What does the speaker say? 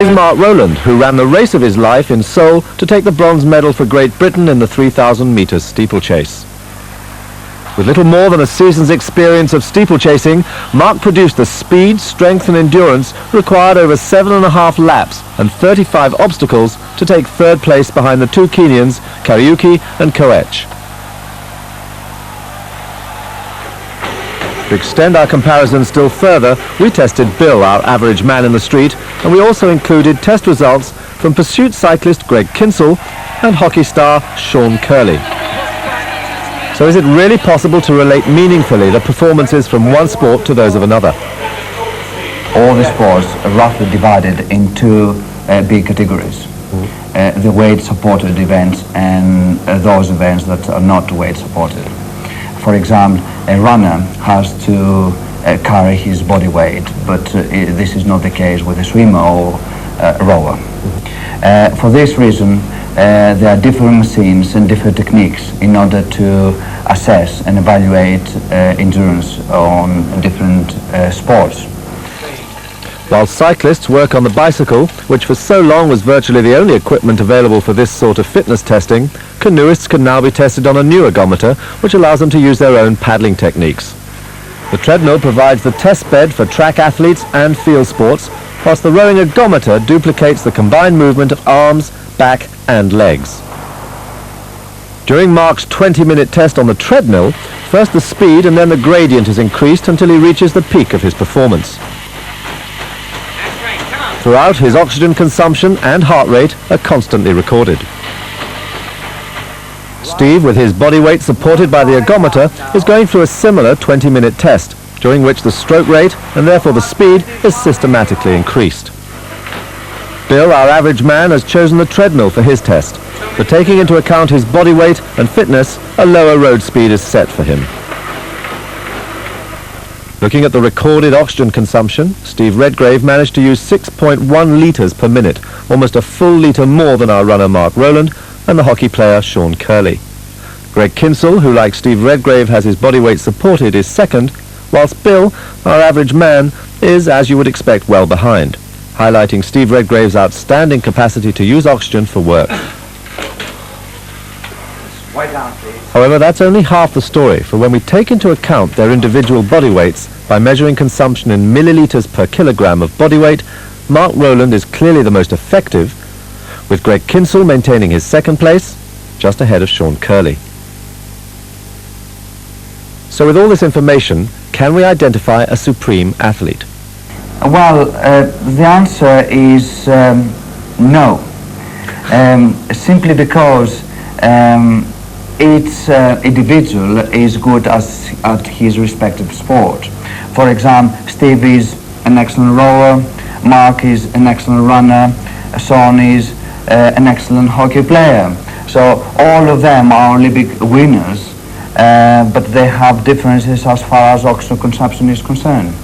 Is Mark Rowland, who ran the race of his life in Seoul to take the bronze medal for Great Britain in the 3,000 metres steeplechase. With little more than a season's experience of steeplechasing, Mark produced the speed, strength and endurance required over 7.5 laps and 35 obstacles to take third place behind the two Kenyans, Kerley and Koech. To extend our comparison still further, we tested Bill, our average man in the street, and we also included test results from pursuit cyclist Kinsell and hockey star Kerley. So is it really possible to relate meaningfully the performances from one sport to those of another? All the sports are roughly divided into big categories. The weight-supported events and those events that are not weight-supported. For example, a runner has to carry his body weight, but this is not the case with a swimmer or a rower. For this reason, there are different machines and different techniques in order to assess and evaluate endurance on different sports. While cyclists work on the bicycle, which for so long was virtually the only equipment available for this sort of fitness testing, canoeists can now be tested on a new ergometer, which allows them to use their own paddling techniques. The treadmill provides the test bed for track athletes and field sports, whilst the rowing ergometer duplicates the combined movement of arms, back and legs. During Mark's 20-minute test on the treadmill, first the speed and then the gradient is increased until he reaches the peak of his performance. Throughout, his oxygen consumption and heart rate are constantly recorded. Steve, with his body weight supported by the ergometer, is going through a similar 20-minute test, during which the stroke rate and therefore the speed is systematically increased. Bill, our average man, has chosen the treadmill for his test, but taking into account his body weight and fitness, a lower road speed is set for him. Looking at the recorded oxygen consumption, Steve Redgrave managed to use 6.1 litres per minute, almost a full litre more than our runner Mark Rowland and the hockey player Kerley. Kinsell, who like Steve Redgrave has his body weight supported, is second, whilst Bill, our average man, is, as you would expect, well behind, highlighting Steve Redgrave's outstanding capacity to use oxygen for work. However, that's only half the story, for when we take into account their individual body weights by measuring consumption in millilitres per kilogram of body weight, Mark Rowland is clearly the most effective, with Kinsell maintaining his second place, just ahead of Kerley. So with all this information, can we identify a supreme athlete? Well, the answer is no, simply because each individual is good at his respective sport. For example, Steve is an excellent rower, Mark is an excellent runner, Sean is an excellent hockey player. So all of them are Olympic winners, but they have differences as far as oxygen consumption is concerned.